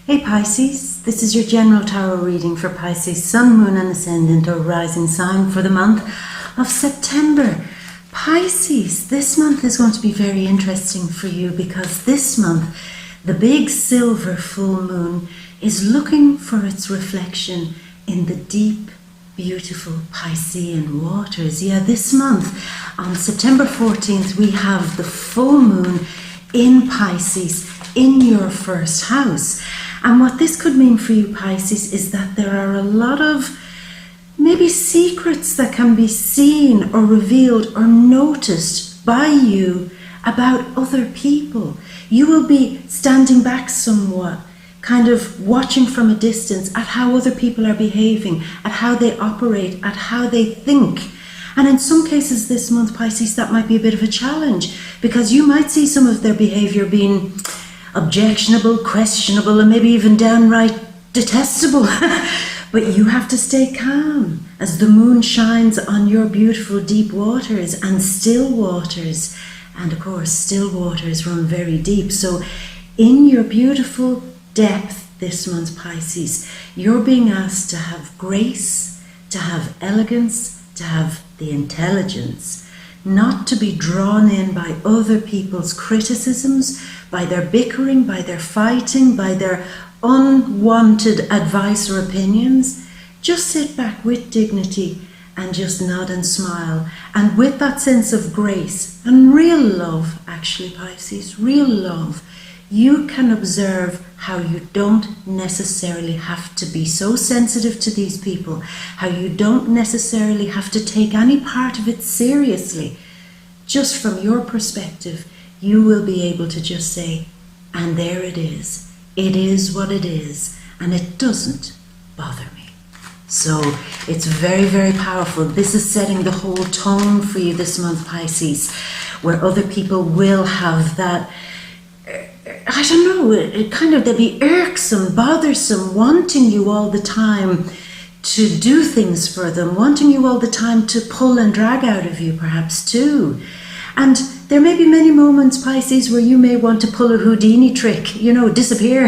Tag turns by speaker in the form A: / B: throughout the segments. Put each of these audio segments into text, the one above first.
A: Hey Pisces, this is your general tarot reading for Pisces, Sun, Moon and Ascendant or Rising sign for the month of September. Pisces, this month is going to be very interesting for you because this month the big silver full moon is looking for its reflection in the deep, beautiful Piscean waters. Yeah, this month on September 14th we have the full moon in Pisces in your first house. And what this could mean for you, Pisces, is that there are a lot of maybe secrets that can be seen or revealed or noticed by you about other people. You will be standing back somewhat, kind of watching from a distance at how other people are behaving, at how they operate, at how they think. And in some cases this month, Pisces, that might be a bit of a challenge because you might see some of their behavior being objectionable, questionable, and maybe even downright detestable. But you have to stay calm as the moon shines on your beautiful deep waters and still waters. And of course, still waters run very deep. So in your beautiful depth this month, Pisces, you're being asked to have grace, to have elegance, to have the intelligence, not to be drawn in by other people's criticisms, by their bickering, by their fighting, by their unwanted advice or opinions. Just sit back with dignity and just nod and smile. And with that sense of grace and real love, actually, Pisces, real love, you can observe how you don't necessarily have to be so sensitive to these people, how you don't necessarily have to take any part of it seriously. Just from your perspective, you will be able to just say, and there it is what it is, and it doesn't bother me. So it's very, very powerful. This is setting the whole tone for you this month, Pisces, where other people will have that, I don't know, it kind of, they'll be irksome, bothersome, wanting you all the time to do things for them, wanting you all the time to pull and drag out of you perhaps too. And there may be many moments, Pisces, where you may want to pull a Houdini trick, disappear.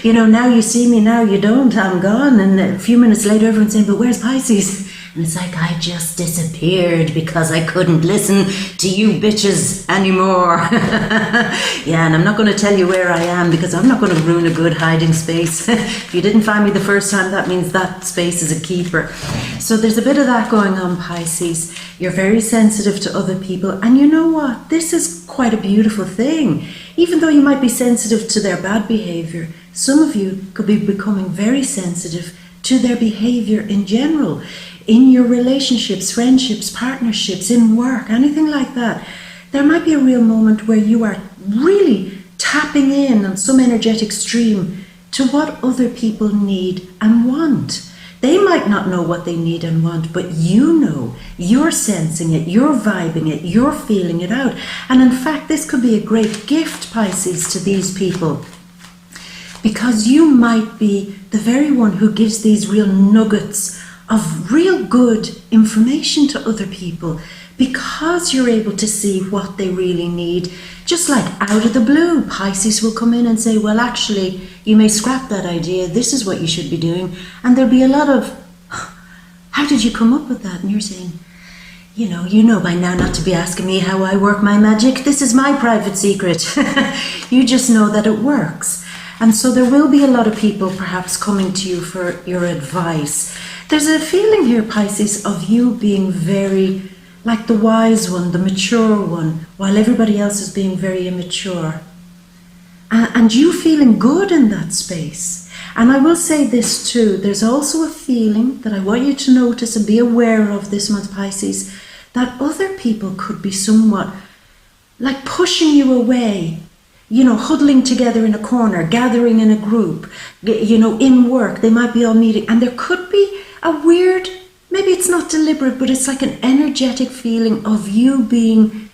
A: Now you see me, now you don't, I'm gone. And a few minutes later, everyone's saying, but where's Pisces? And it's like, I just disappeared because I couldn't listen to you bitches anymore. Yeah, and I'm not going to tell you where I am because I'm not going to ruin a good hiding space. If you didn't find me the first time, that means that space is a keeper. So there's a bit of that going on, Pisces. You're very sensitive to other people. And you know what? This is quite a beautiful thing. Even though you might be sensitive to their bad behavior, some of you could be becoming very sensitive to their behavior in general. In your relationships, friendships, partnerships, in work, anything like that. There might be a real moment where you are really tapping in on some energetic stream to what other people need and want. They might not know what they need and want, but you know, you're sensing it, you're vibing it, you're feeling it out. And in fact, this could be a great gift, Pisces, to these people, because you might be the very one who gives these real nuggets of real good information to other people because you're able to see what they really need. Just like out of the blue, Pisces will come in and say, well, actually, you may scrap that idea. This is what you should be doing. And there'll be a lot of, how did you come up with that? And you're saying, you know by now not to be asking me how I work my magic. This is my private secret. You just know that it works. And so there will be a lot of people perhaps coming to you for your advice. There's a feeling here, Pisces, of you being very like the wise one, the mature one, while everybody else is being very immature. And you feeling good in that space. And I will say this too, there's also a feeling that I want you to notice and be aware of this month, Pisces, that other people could be somewhat like pushing you away. Huddling together in a corner, gathering in a group, in work, they might be all meeting. And there could be a weird, maybe it's not deliberate, but it's like an energetic feeling of you being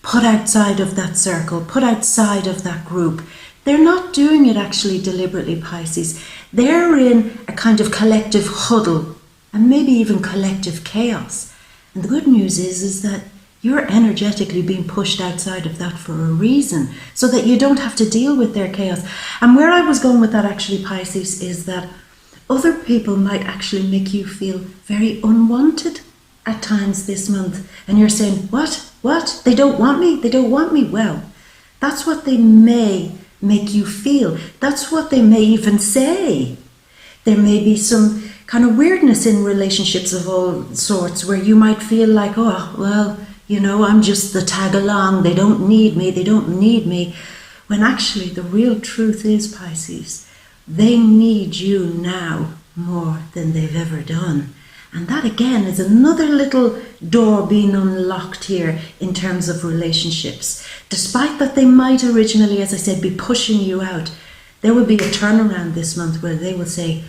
A: put outside of that circle, put outside of that group. They're not doing it actually deliberately, Pisces. They're in a kind of collective huddle and maybe even collective chaos. And the good news is that You're energetically being pushed outside of that for a reason, so that you don't have to deal with their chaos. And where I was going with that actually, Pisces, is that other people might actually make you feel very unwanted at times this month. And you're saying, what? They don't want me? They don't want me? Well, that's what they may make you feel. That's what they may even say. There may be some kind of weirdness in relationships of all sorts where you might feel like, oh, well, you know, I'm just the tag along. They don't need me. When actually the real truth is, Pisces, they need you now more than they've ever done. And that again is another little door being unlocked here in terms of relationships. Despite that they might originally, as I said, be pushing you out, there will be a turnaround this month where they will say,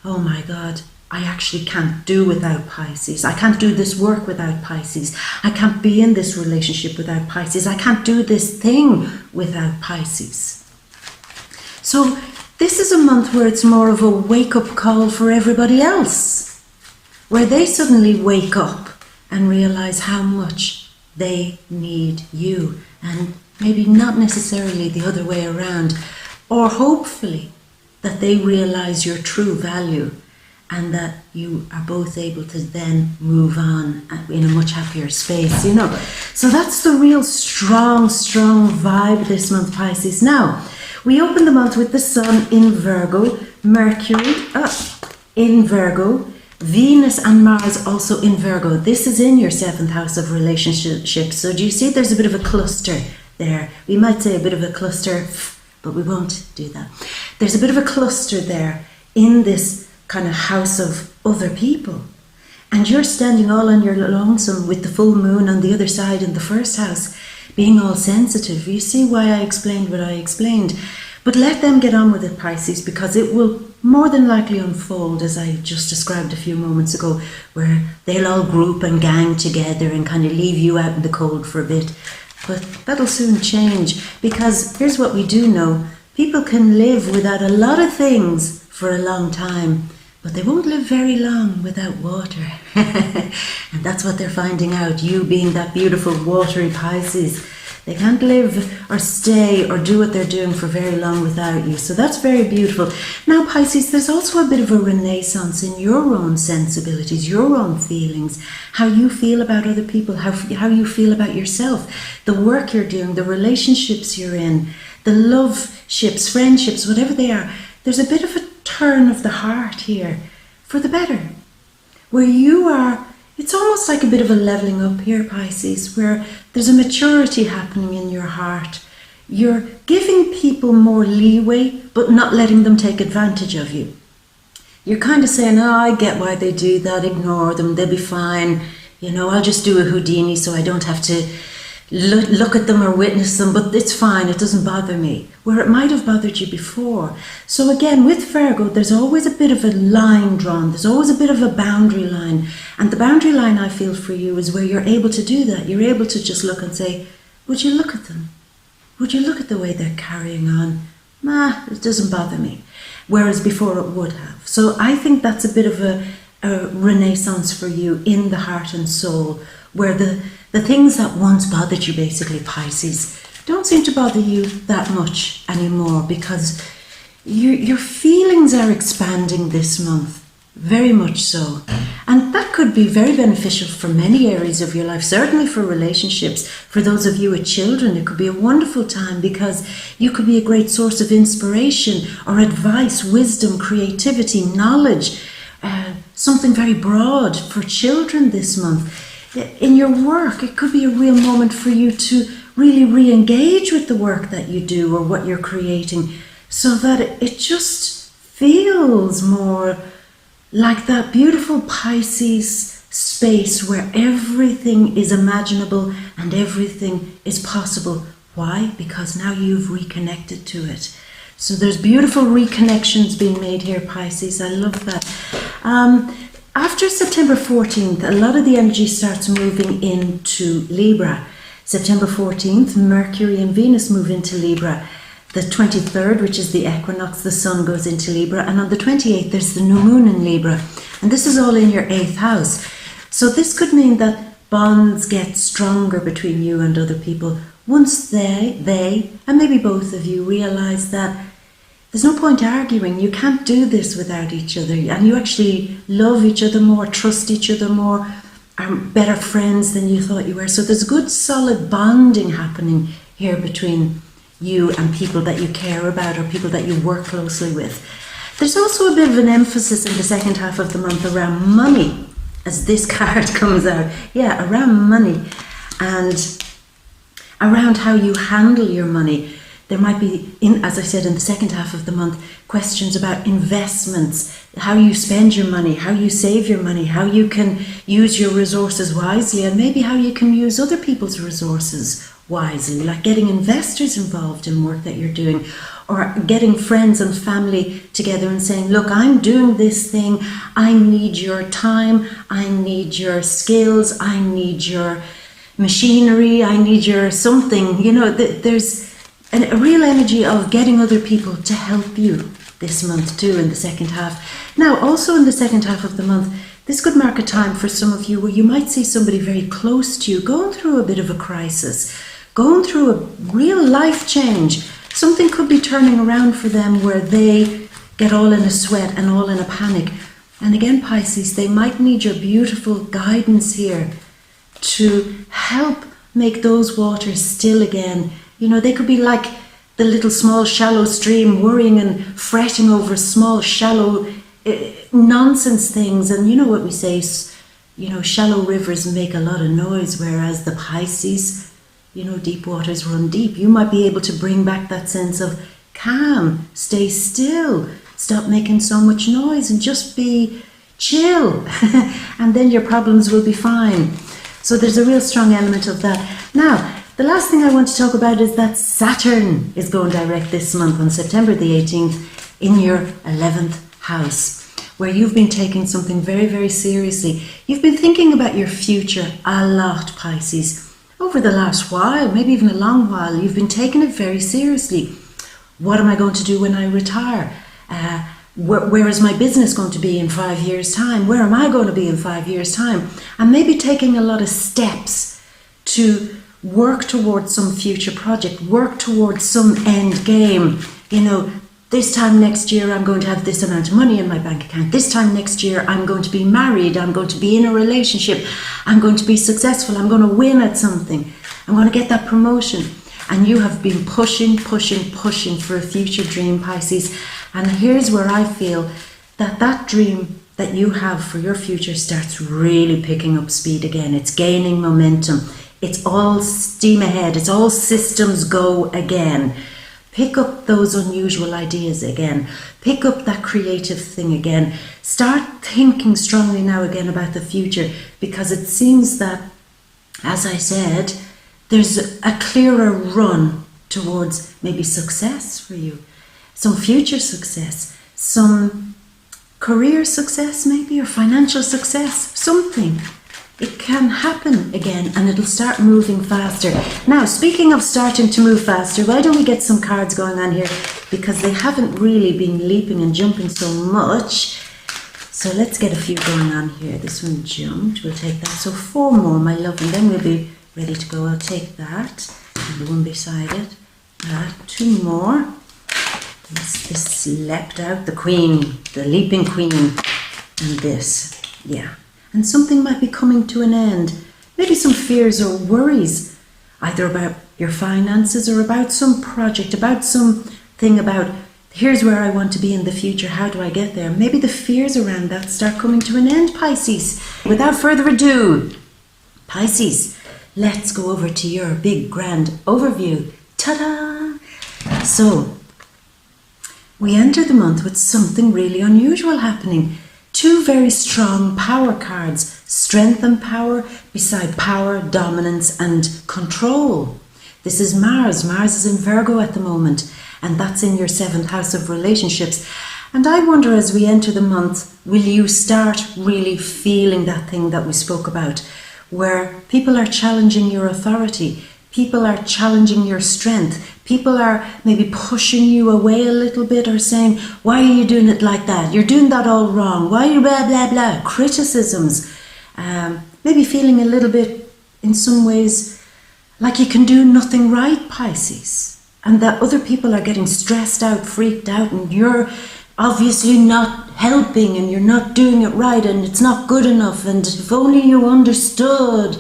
A: oh my God, I actually can't do without Pisces. I can't do this work without Pisces. I can't be in this relationship without Pisces. I can't do this thing without Pisces. So this is a month where it's more of a wake-up call for everybody else, where they suddenly wake up and realize how much they need you, and maybe not necessarily the other way around, or hopefully that they realize your true value and that you are both able to then move on in a much happier space, you know. So that's the real strong vibe this month, Pisces. Now, we open the month with the Sun in Virgo, Mercury in Virgo, Venus and Mars also in Virgo. This is in your 7th house of relationships. So do you see there's a bit of a cluster there? We might say a bit of a cluster, but we won't do that. There's a bit of a cluster there in this kind of house of other people. And you're standing all on your lonesome with the full moon on the other side in the 1st house, being all sensitive. You see why I explained what I explained. But let them get on with it, Pisces, because it will more than likely unfold as I just described a few moments ago, where they'll all group and gang together and kind of leave you out in the cold for a bit. But that'll soon change, because here's what we do know. People can live without a lot of things for a long time, but they won't live very long without water. And that's what they're finding out, you being that beautiful watery Pisces. They can't live or stay or do what they're doing for very long without you. So that's very beautiful. Now, Pisces, there's also a bit of a renaissance in your own sensibilities, your own feelings, how you feel about other people, how you feel about yourself, the work you're doing, the relationships you're in, the love ships, friendships, whatever they are. There's a bit of a turn of the heart here for the better, where you are. It's almost like a bit of a leveling up here, Pisces, where there's a maturity happening in your heart. You're giving people more leeway, but not letting them take advantage of you. You're kind of saying, oh, I get why they do that, ignore them, they'll be fine. You know, I'll just do a Houdini so I don't have to look at them or witness them, but it's fine, it doesn't bother me, where it might have bothered you before. So again, with Virgo, there's always a bit of a line drawn, there's always a bit of a boundary line, and the boundary line I feel for you is where you're able to do that. You're able to just look and say, would you look at them? Would you look at the way they're carrying on? It doesn't bother me, whereas before it would have. So I think that's a bit of a renaissance for you in the heart and soul, where the things that once bothered you, basically, Pisces, don't seem to bother you that much anymore, because your feelings are expanding this month, very much so. And that could be very beneficial for many areas of your life, certainly for relationships. For those of you with children, it could be a wonderful time, because you could be a great source of inspiration or advice, wisdom, creativity, knowledge, something very broad for children this month. In your work, it could be a real moment for you to really re-engage with the work that you do or what you're creating, so that it just feels more like that beautiful Pisces space where everything is imaginable and everything is possible. Why? Because now you've reconnected to it. So there's beautiful reconnections being made here, Pisces. I love that. After September 14th, a lot of the energy starts moving into Libra. September 14th, Mercury and Venus move into Libra. The 23rd, which is the equinox, the Sun goes into Libra. And on the 28th, there's the new moon in Libra. And this is all in your 8th house. So this could mean that bonds get stronger between you and other people once they, and maybe both of you, realize that there's no point arguing. You can't do this without each other, and you actually love each other more, trust each other more, are better friends than you thought you were. So there's good solid bonding happening here between you and people that you care about or people that you work closely with. There's also a bit of an emphasis in the second half of the month around money, as this card comes out. Yeah, around money and around how you handle your money. There might be, as I said, in the second half of the month, questions about investments, how you spend your money, how you save your money, how you can use your resources wisely, and maybe how you can use other people's resources wisely, like getting investors involved in work that you're doing, or getting friends and family together and saying, look, I'm doing this thing, I need your time, I need your skills, I need your machinery, I need your something. You know, there's a real energy of getting other people to help you this month too, in the second half. Now, also in the second half of the month, this could mark a time for some of you where you might see somebody very close to you going through a bit of a crisis, going through a real life change. Something could be turning around for them where they get all in a sweat and all in a panic. And again, Pisces, they might need your beautiful guidance here to help make those waters still again. You know, they could be like the little small shallow stream worrying and fretting over small shallow nonsense things. And you know what we say, you know, shallow rivers make a lot of noise, whereas the Pisces, you know, deep waters run deep. You might be able to bring back that sense of calm, stay still, stop making so much noise and just be chill. And then your problems will be fine. So there's a real strong element of that. Now, the last thing I want to talk about is that Saturn is going direct this month on September the 18th in your 11th house, where you've been taking something very, very seriously. You've been thinking about your future a lot, Pisces. Over the last while, maybe even a long while, you've been taking it very seriously. What am I going to do when I retire? Where is my business going to be in 5 years' time? Where am I going to be in 5 years' time? And maybe taking a lot of steps to work towards some future project, work towards some end game. You know, this time next year I'm going to have this amount of money in my bank account. This time next year I'm going to be married. I'm going to be in a relationship. I'm going to be successful. I'm going to win at something. I'm going to get that promotion. And you have been pushing for a future dream, Pisces. And here's where I feel that dream that you have for your future starts really picking up speed again. It's gaining momentum. It's all steam ahead. It's all systems go again. Pick up those unusual ideas again. Pick up that creative thing again. Start thinking strongly now again about the future, because it seems that, as I said, there's a clearer run towards maybe success for you. Some future success, some career success maybe, or financial success, something. It can happen again, and it'll start moving faster. Now, speaking of starting to move faster, why don't we get some cards going on here? Because they haven't really been leaping and jumping so much. So let's get a few going on here. This one jumped. We'll take that. So 4 more, my love, and then we'll be ready to go. I'll take that. And the one beside it. 2 more. This leapt out. The queen. The leaping queen. And this. Yeah. And something might be coming to an end. Maybe some fears or worries, either about your finances or about some project, about something about, here's where I want to be in the future, how do I get there? Maybe the fears around that start coming to an end, Pisces. Without further ado, Pisces, let's go over to your big grand overview. Ta-da! So, we enter the month with something really unusual happening. 2 very strong power cards, strength and power, beside power, dominance and control. This is Mars. Mars is in Virgo at the moment, and that's in your 7th house of relationships. And I wonder, as we enter the month, will you start really feeling that thing that we spoke about, where people are challenging your authority, people are challenging your strength, people are maybe pushing you away a little bit, or saying, why are you doing it like that? You're doing that all wrong. Why are you blah, blah, blah? Criticisms. Maybe feeling a little bit in some ways like you can do nothing right, Pisces, and that other people are getting stressed out, freaked out, and you're obviously not helping and you're not doing it right and it's not good enough, and if only you understood.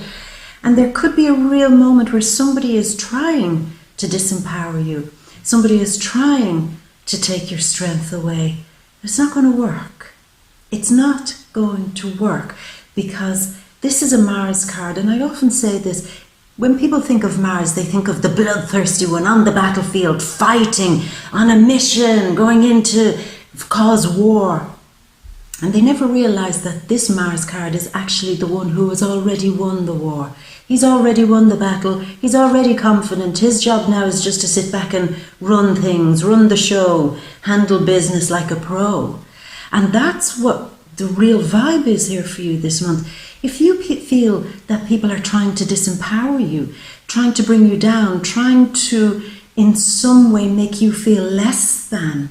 A: And there could be a real moment where somebody is trying to disempower you. Somebody is trying to take your strength away. It's not going to work. It's not going to work, because this is a Mars card, and I often say this. When people think of Mars, they think of the bloodthirsty one on the battlefield, fighting, on a mission, going in to cause war. And they never realize that this Mars card is actually the one who has already won the war. He's already won the battle. He's already confident. His job now is just to sit back and run things, run the show, handle business like a pro. And that's what the real vibe is here for you this month. If you feel that people are trying to disempower you, trying to bring you down, trying to in some way make you feel less than,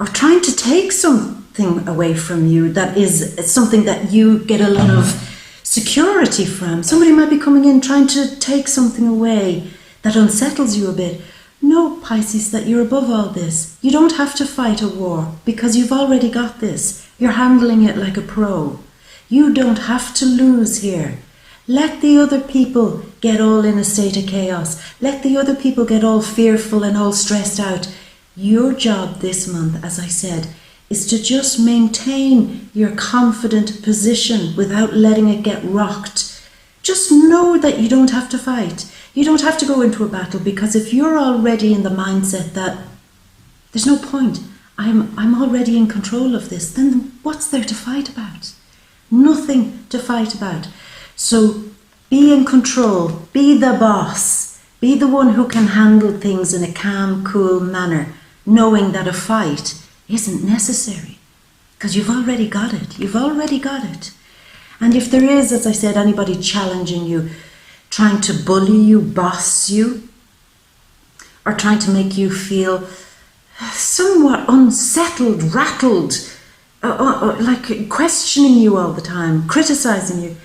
A: or trying to take something away from you that is something that you get a lot of security from. Somebody might be coming in trying to take something away that unsettles you a bit. Know, Pisces, that you're above all this. You don't have to fight a war because you've already got this. You're handling it like a pro. You don't have to lose here. Let the other people get all in a state of chaos. Let the other people get all fearful and all stressed out. Your job this month, as I said, is to just maintain your confident position without letting it get rocked. Just know that you don't have to fight. You don't have to go into a battle, because if you're already in the mindset that there's no point, I'm already in control of this, then what's there to fight about? Nothing to fight about. So be in control, be the boss, be the one who can handle things in a calm, cool manner, knowing that a fight isn't necessary, because you've already got it. You've already got it. And if there is, as I said, anybody challenging you, trying to bully you, boss you, or trying to make you feel somewhat unsettled, rattled, like questioning you all the time, criticizing you,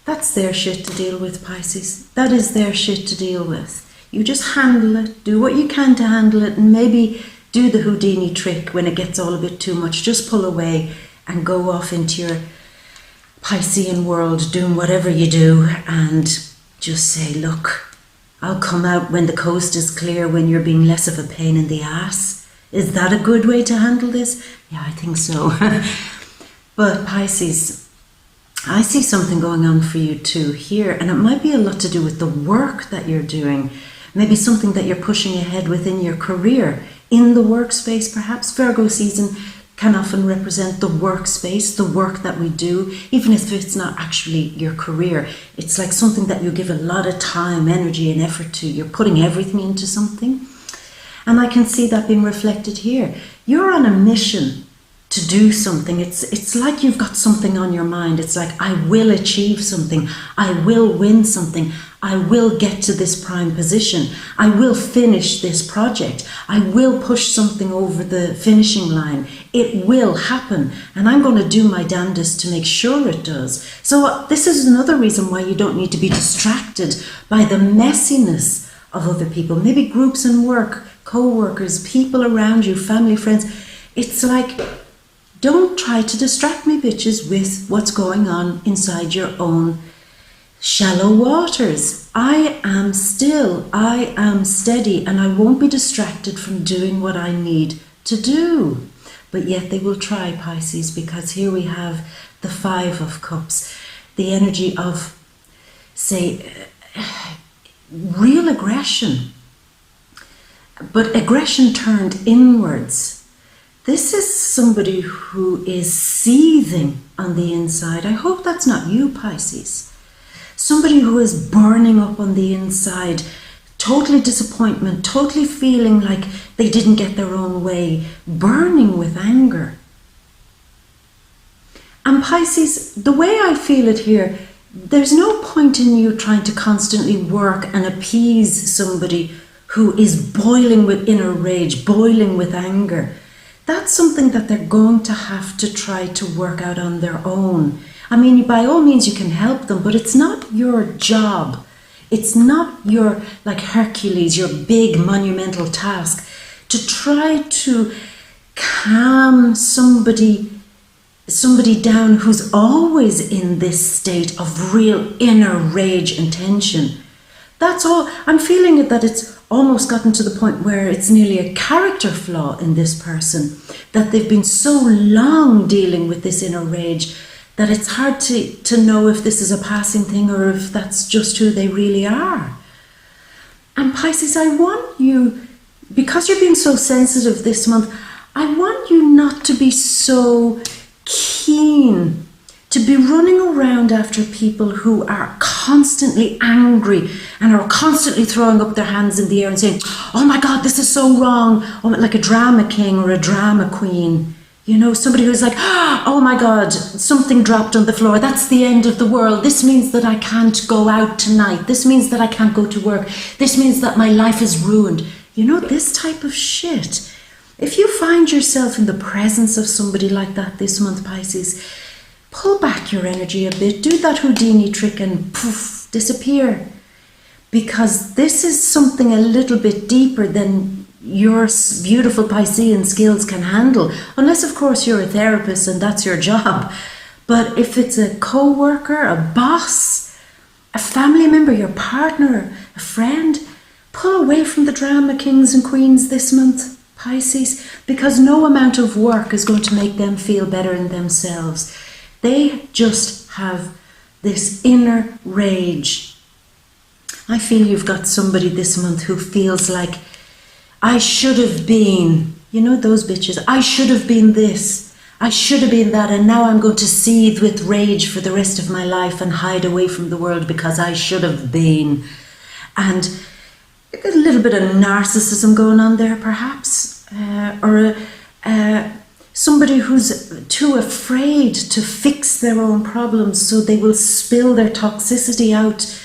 A: that's their shit to deal with, Pisces. That is their shit to deal with. You just handle it, do what you can to handle it, and maybe do the Houdini trick when it gets all a bit too much. Just pull away and go off into your Piscean world, doing whatever you do, and just say, look, I'll come out when the coast is clear, when you're being less of a pain in the ass. Is that a good way to handle this? Yeah, I think so. But Pisces, I see something going on for you too here, and it might be a lot to do with the work that you're doing. Maybe something that you're pushing ahead within your career, in the workspace perhaps. Virgo season can often represent the workspace, the work that we do, even if it's not actually your career. It's like something that you give a lot of time, energy and effort to. You're putting everything into something. And I can see that being reflected here. You're on a mission to do something. It's like you've got something on your mind. It's like, I will achieve something. I will win something. I will get to this prime position. I will finish this project. I will push something over the finishing line. It will happen. And I'm going to do my damnedest to make sure it does. So this is another reason why you don't need to be distracted by the messiness of other people. Maybe groups and work, co-workers, people around you, family, friends. It's like, don't try to distract me, bitches, with what's going on inside your own shallow waters. I am still, I am steady, and I won't be distracted from doing what I need to do. But yet they will try, Pisces, because here we have the Five of Cups, the energy of, say, real aggression, but aggression turned inwards. This is somebody who is seething on the inside. I hope that's not you, Pisces. Somebody who is burning up on the inside, totally disappointment, totally feeling like they didn't get their own way, burning with anger. And Pisces, the way I feel it here, there's no point in you trying to constantly work and appease somebody who is boiling with inner rage, boiling with anger. that's something that they're going to have to try to work out on their own. I mean, by all means you can help them, but it's not your job. It's not your, like Hercules, your big monumental task to try to calm somebody down who's always in this state of real inner rage and tension. That's all. I'm feeling it, that it's almost gotten to the point where it's nearly a character flaw in this person, that they've been so long dealing with this inner rage that it's hard to know if this is a passing thing or if that's just who they really are. And Pisces, I want you, because you're being so sensitive this month, I want you not to be so keen to be running around after people who are constantly angry and are constantly throwing up their hands in the air and saying, oh my God, this is so wrong, like a drama king or a drama queen. You know, somebody who's like, oh my God, something dropped on the floor. That's the end of the world. This means that I can't go out tonight. This means that I can't go to work. This means that my life is ruined. You know, this type of shit. If you find yourself in the presence of somebody like that this month, Pisces, pull back your energy a bit. Do that Houdini trick and poof, disappear. Because this is something a little bit deeper than your beautiful Piscean skills can handle, unless of course you're a therapist and that's your job. But if it's a co-worker, a boss, a family member, your partner, a friend, pull away from the drama kings and queens this month, Pisces, because no amount of work is going to make them feel better in themselves. They just have this inner rage. I feel you've got somebody this month who feels like, I should have been, you know those bitches, I should have been this, I should have been that, and now I'm going to seethe with rage for the rest of my life and hide away from the world because I should have been. And a little bit of narcissism going on there perhaps, or somebody who's too afraid to fix their own problems, so they will spill their toxicity out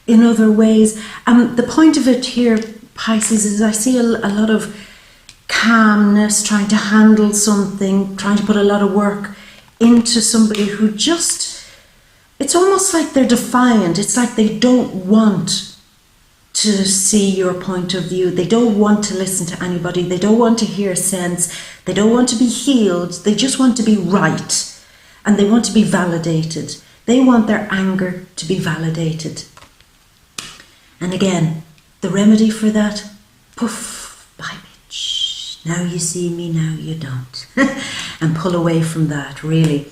A: in other ways. The point of it here, Pisces, is I see a lot of calmness, trying to handle something, trying to put a lot of work into somebody who just, it's almost like they're defiant. It's like they don't want to see your point of view. They don't want to listen to anybody. They don't want to hear sense. They don't want to be healed. They just want to be right. And they want to be validated. They want their anger to be validated. And again, the remedy for that, poof, bye bitch. Now you see me, now you don't. And pull away from that, really.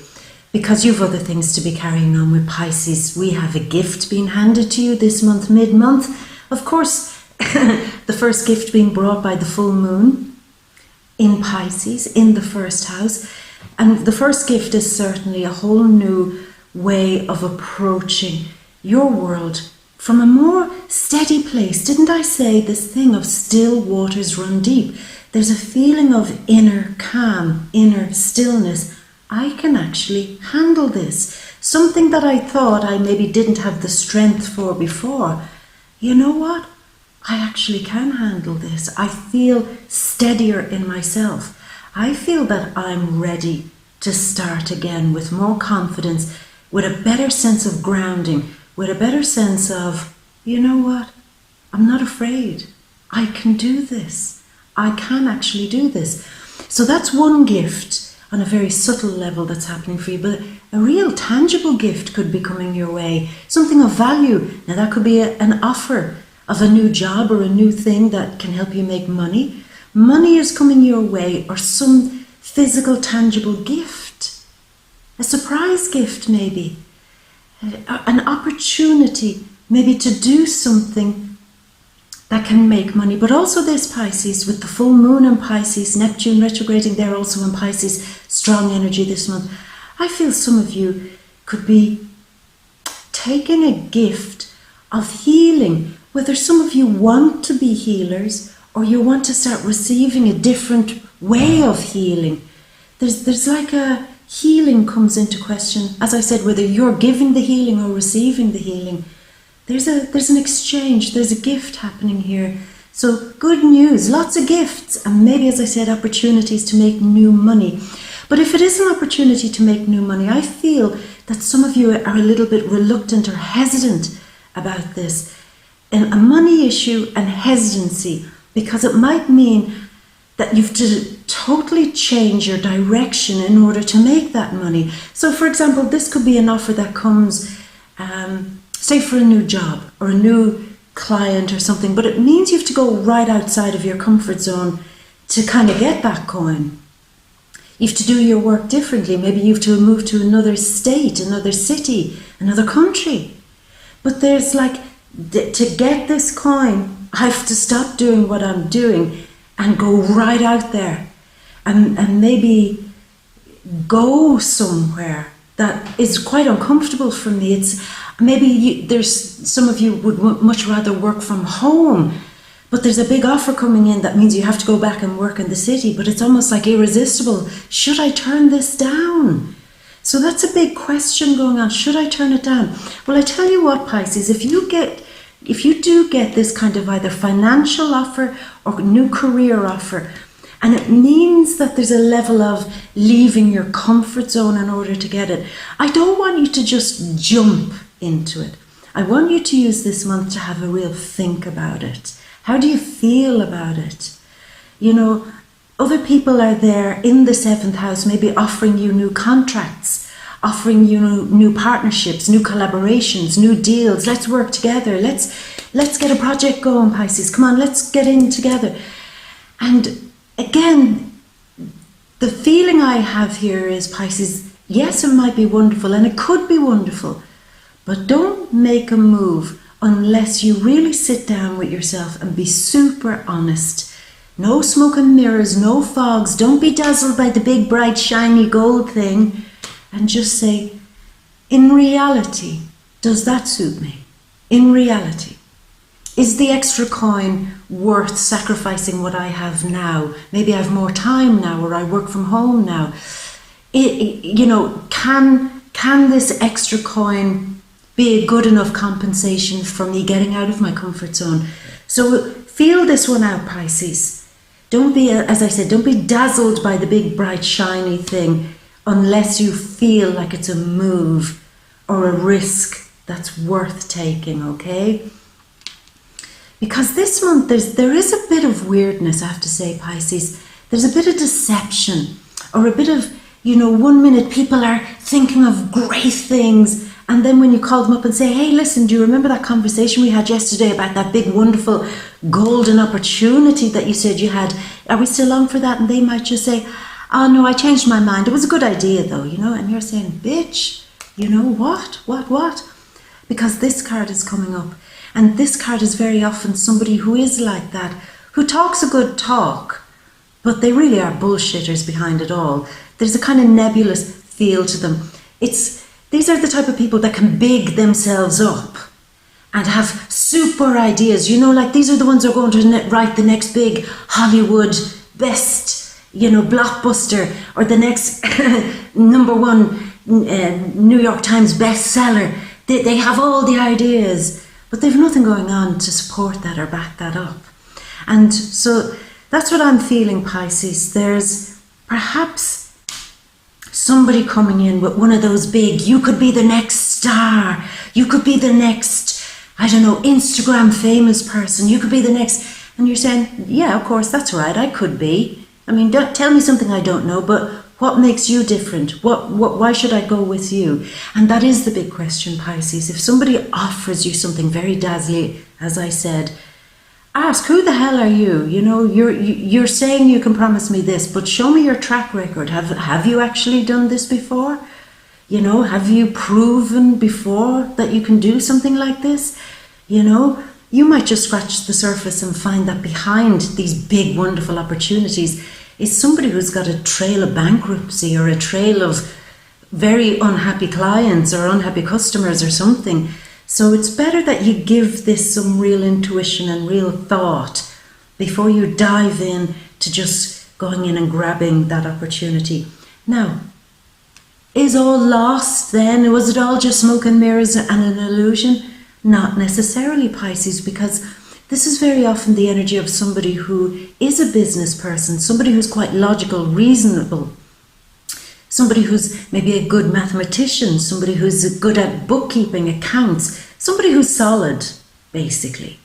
A: Because you've other things to be carrying on with, Pisces. We have a gift being handed to you this month, mid-month. Of course, the first gift being brought by the full moon in Pisces, in the first house. And the first gift is certainly a whole new way of approaching your world from a more steady place. Didn't I say this thing of still waters run deep? There's a feeling of inner calm, inner stillness. I can actually handle this. Something that I thought I maybe didn't have the strength for before. You know what? I actually can handle this. I feel steadier in myself. I feel that I'm ready to start again with more confidence, with a better sense of grounding, with a better sense of, you know what? I'm not afraid. I can do this. I can actually do this. So that's one gift on a very subtle level that's happening for you, but a real tangible gift could be coming your way, something of value. Now that could be an offer of a new job or a new thing that can help you make money. Money is coming your way, or some physical tangible gift, a surprise gift maybe, an opportunity maybe to do something that can make money. But also this, Pisces, with the full moon in Pisces, Neptune retrograding there also in Pisces, strong energy this month. I feel some of you could be taking a gift of healing, whether some of you want to be healers or you want to start receiving a different way of healing. There's like a healing comes into question. As I said, whether you're giving the healing or receiving the healing, there's an exchange, there's a gift happening here. So good news, lots of gifts, and maybe, as I said, opportunities to make new money. But if it is an opportunity to make new money, I feel that some of you are a little bit reluctant or hesitant about this. A money issue and hesitancy, because it might mean that you've to totally change your direction in order to make that money. So for example, this could be an offer that comes, say for a new job or a new client or something, but it means you have to go right outside of your comfort zone to kind of get that coin. You have to do your work differently. Maybe you have to move to another state, another city, another country. But there's like, to get this coin, I have to stop doing what I'm doing and go right out there and maybe go somewhere that is quite uncomfortable for me. It's maybe there's some of you would much rather work from home, but there's a big offer coming in that means you have to go back and work in the city, but it's almost like irresistible. Should I turn this down? So that's a big question going on. Should I turn it down? Well, I tell you what, Pisces, if you do get this kind of either financial offer or new career offer, and it means that there's a level of leaving your comfort zone in order to get it, I don't want you to just jump into it. I want you to use this month to have a real think about it. How do you feel about it? You know, other people are there in the 7th house, maybe offering you new contracts, offering you new partnerships, new collaborations, new deals. Let's work together. Let's get a project going, Pisces. Come on, let's get in together. And again, the feeling I have here is, Pisces, yes, it might be wonderful and it could be wonderful, but don't make a move unless you really sit down with yourself and be super honest. No smoke and mirrors, no fogs. Don't be dazzled by the big, bright, shiny gold thing. And just say, in reality, does that suit me? In reality, is the extra coin worth sacrificing what I have now? Maybe I have more time now, or I work from home now. Can this extra coin be a good enough compensation for me getting out of my comfort zone? So feel this one out, Pisces. Don't be, as I said, don't be dazzled by the big, bright, shiny thing unless you feel like it's a move or a risk that's worth taking, okay? Because this month there is a bit of weirdness, I have to say, Pisces. There's a bit of deception, or a bit of, 1 minute people are thinking of great things, and then when you call them up and say, hey, listen, do you remember that conversation we had yesterday about that big, wonderful, golden opportunity that you said you had? Are we still on for that? And they might just say, oh no, I changed my mind. It was a good idea though, and you're saying, bitch, what? Because this card is coming up. And this card is very often somebody who is like that, who talks a good talk, but they really are bullshitters behind it all. There's a kind of nebulous feel to them. These are the type of people that can big themselves up and have super ideas. Like these are the ones who are going to write the next big Hollywood best, blockbuster, or the next #1 New York Times bestseller. They have all the ideas, but they've nothing going on to support that or back that up. And so that's what I'm feeling, Pisces. There's perhaps somebody coming in with one of those big, you could be the next star, you could be the next, Instagram famous person, you could be the next, and you're saying, yeah, of course, that's right, I could be. Don't tell me something I don't know, but what makes you different? Why should I go with you? And that is the big question, Pisces. If somebody offers you something very dazzling, as I said, ask, who the hell are you? You're saying you can promise me this, but show me your track record. Have you actually done this before? Have you proven before that you can do something like this? You might just scratch the surface and find that behind these big, wonderful opportunities is somebody who's got a trail of bankruptcy or a trail of very unhappy clients or unhappy customers or something. So it's better that you give this some real intuition and real thought before you dive in to just going in and grabbing that opportunity. Now, is all lost then? Was it all just smoke and mirrors and an illusion? Not necessarily, Pisces, because This is very often the energy of somebody who is a business person, somebody who's quite logical, reasonable, somebody who's maybe a good mathematician, somebody who's good at bookkeeping, accounts, somebody who's solid, basically.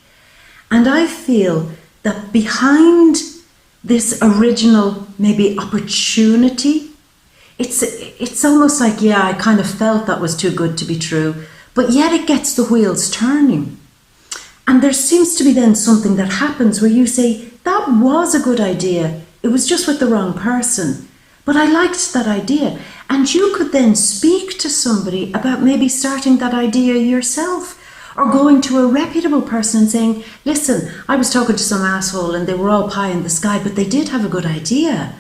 A: And I feel that behind this original maybe opportunity, it's almost like, yeah, I kind of felt that was too good to be true, but yet it gets the wheels turning. And there seems to be then something that happens where you say, that was a good idea, it was just with the wrong person, but I liked that idea. And you could then speak to somebody about maybe starting that idea yourself, or going to a reputable person and saying, listen, I was talking to some asshole and they were all pie in the sky, but they did have a good idea.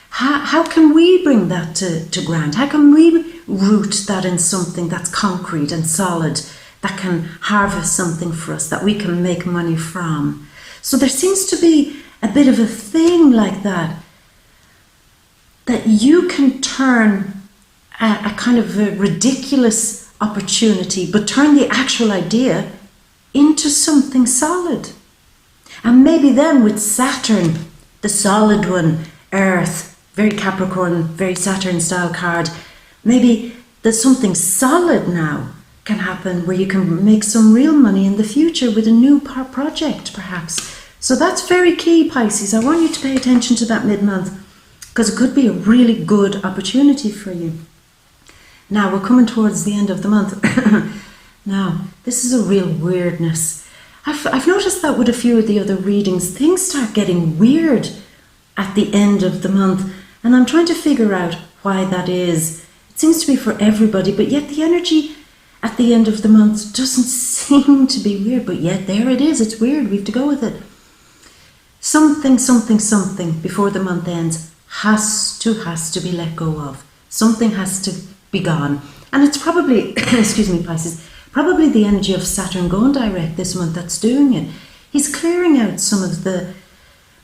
A: How can we bring that to ground? How can we root that in something that's concrete and solid, that can harvest something for us, that we can make money from? So there seems to be a bit of a thing like that you can turn a kind of a ridiculous opportunity, but turn the actual idea into something solid. And maybe then with Saturn, the solid one, Earth, very Capricorn, very Saturn style card, maybe there's something solid now can happen where you can make some real money in the future with a new project perhaps. So that's very key, Pisces. I want you to pay attention to that mid-month, because it could be a really good opportunity for you. Now we're coming towards the end of the month. Now this is a real weirdness. I've noticed that with a few of the other readings, things start getting weird at the end of the month, and I'm trying to figure out why that is. It seems to be for everybody, but yet the energy at the end of the month doesn't seem to be weird, but yet there it is. It's weird. We have to go with it. Something, something, something before the month ends has to be let go of. Something has to be gone. And it's probably, excuse me, Pisces, probably the energy of Saturn going direct this month that's doing it. He's clearing out some of the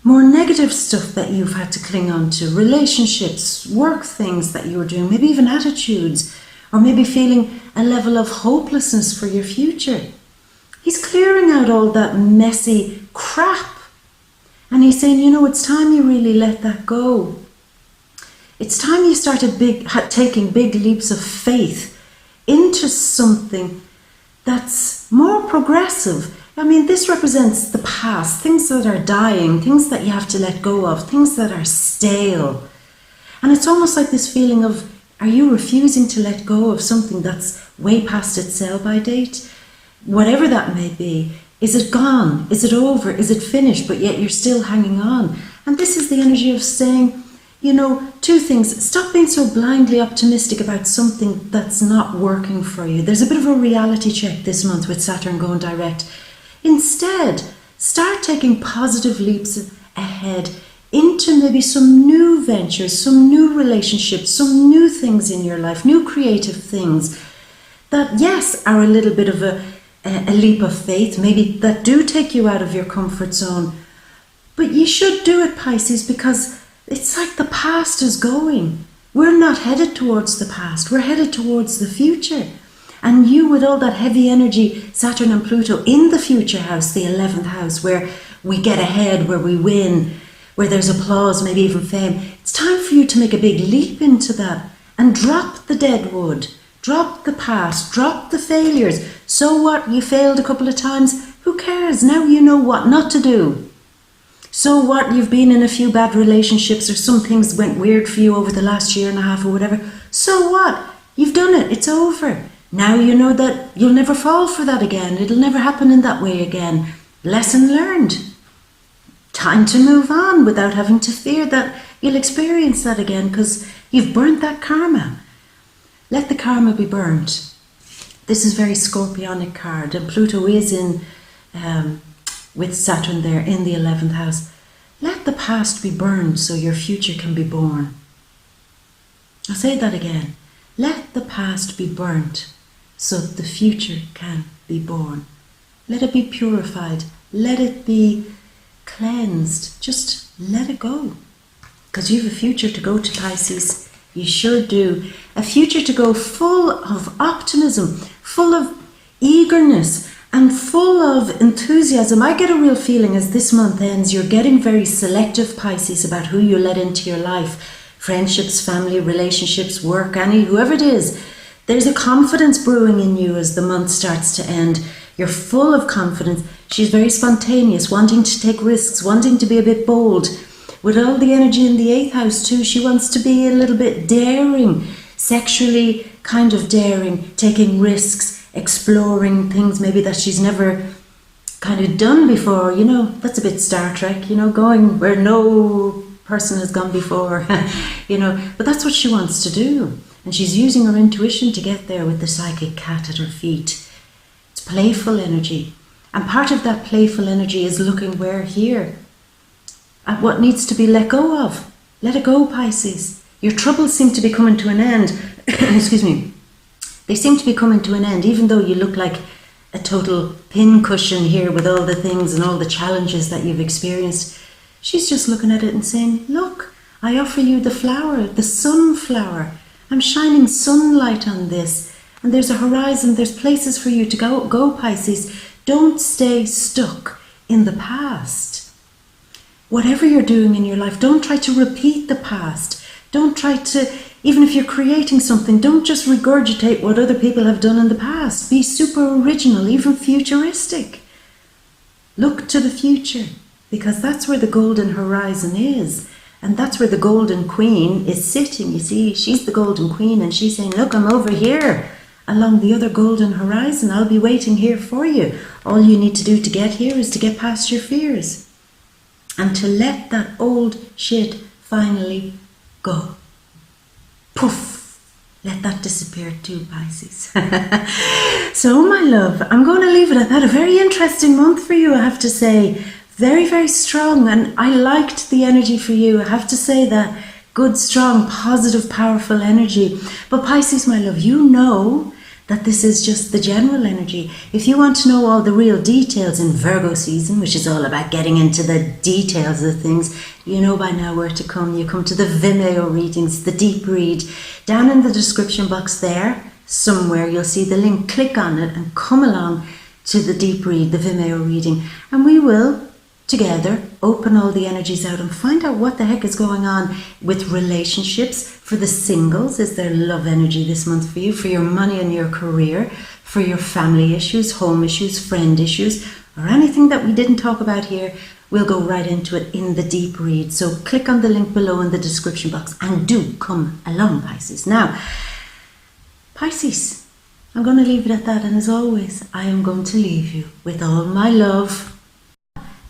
A: more negative stuff that you've had to cling on to, relationships, work things that you were doing, maybe even attitudes, or maybe feeling a level of hopelessness for your future. He's clearing out all that messy crap. And he's saying, you know, it's time you really let that go. It's time you started taking big leaps of faith into something that's more progressive. I mean, this represents the past, things that are dying, things that you have to let go of, things that are stale. And it's almost like this feeling of, are you refusing to let go of something that's way past its sell-by date? Whatever that may be. Is it gone? Is it over? Is it finished? But yet you're still hanging on. And this is the energy of saying, you know, two things. Stop being so blindly optimistic about something that's not working for you. There's a bit of a reality check this month with Saturn going direct. Instead, start taking positive leaps ahead into maybe some new ventures, some new relationships, some new things in your life, new creative things that, yes, are a little bit of a leap of faith, maybe that do take you out of your comfort zone. But you should do it, Pisces, because it's like the past is going. We're not headed towards the past, we're headed towards the future. And you, with all that heavy energy, Saturn and Pluto in the future house, the 11th house, where we get ahead, where we win, where there's applause, maybe even fame. It's time for you to make a big leap into that and drop the dead wood. Drop the past, drop the failures. So what? You failed a couple of times. Who cares? Now you know what not to do. So what? You've been in a few bad relationships, or some things went weird for you over the last year and a half or whatever. So what? You've done it. It's over. Now you know that you'll never fall for that again. It'll never happen in that way again. Lesson learned. Time to move on without having to fear that you'll experience that again, because you've burnt that karma. Let the karma be burnt. This is very Scorpionic card, and Pluto is in with Saturn there in the 11th house. Let the past be burned so your future can be born. I'll say that again. Let the past be burnt so the future can be born. Let it be purified. Let it be cleansed. Just let it go. Because you have a future to go to, Pisces. You sure do. A future to go full of optimism, full of eagerness, and full of enthusiasm. I get a real feeling as this month ends, you're getting very selective, Pisces, about who you let into your life. Friendships, family, relationships, work, whoever it is. There's a confidence brewing in you as the month starts to end. You're full of confidence. She's very spontaneous, wanting to take risks, wanting to be a bit bold. With all the energy in the 8th house too, she wants to be a little bit daring, sexually kind of daring, taking risks, exploring things maybe that she's never kind of done before. You know, that's a bit Star Trek, you know, going where no person has gone before, you know, but that's what she wants to do. And she's using her intuition to get there with the psychic cat at her feet. It's playful energy. And part of that playful energy is looking where here at what needs to be let go of. Let it go, Pisces. Your troubles seem to be coming to an end. Excuse me. They seem to be coming to an end, even though you look like a total pincushion here with all the things and all the challenges that you've experienced. She's just looking at it and saying, look, I offer you the flower, the sunflower. I'm shining sunlight on this. And there's a horizon, there's places for you to go, Pisces. Don't stay stuck in the past. Whatever you're doing in your life, don't try to repeat the past. Don't try to, even if you're creating something, don't just regurgitate what other people have done in the past. Be super original, even futuristic. Look to the future, because that's where the golden horizon is. And that's where the golden queen is sitting. You see, she's the golden queen and she's saying, look, I'm over here along the other golden horizon. I'll be waiting here for you. All you need to do to get here is to get past your fears and to let that old shit finally go. Poof! Let that disappear too, Pisces. So, my love, I'm going to leave it at that. A very interesting month for you, I have to say. Very, very strong, and I liked the energy for you. I have to say that. Good, strong, positive, powerful energy. But Pisces, my love, you know that this is just the general energy. If you want to know all the real details in Virgo season, which is all about getting into the details of things, you know by now where to come. You come to the VIMEO readings, the deep read. Down in the description box there, somewhere, you'll see the link. Click on it and come along to the deep read, the VIMEO reading. And we will together open all the energies out and find out what the heck is going on with relationships. For the singles, is there love energy this month for you? For your money and your career, for your family issues, home issues, friend issues, or anything that we didn't talk about here, we'll go right into it in the deep read. So click on the link below in the description box and do come along, Pisces. Now, Pisces, I'm going to leave it at that, and as always, I am going to leave you with all my love.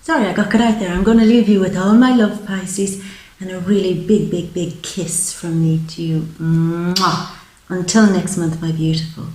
A: Sorry, I got cut out there. I'm going to leave you with all my love, Pisces, and a really big, big, big kiss from me to you. Mwah. Until next month, my beautiful.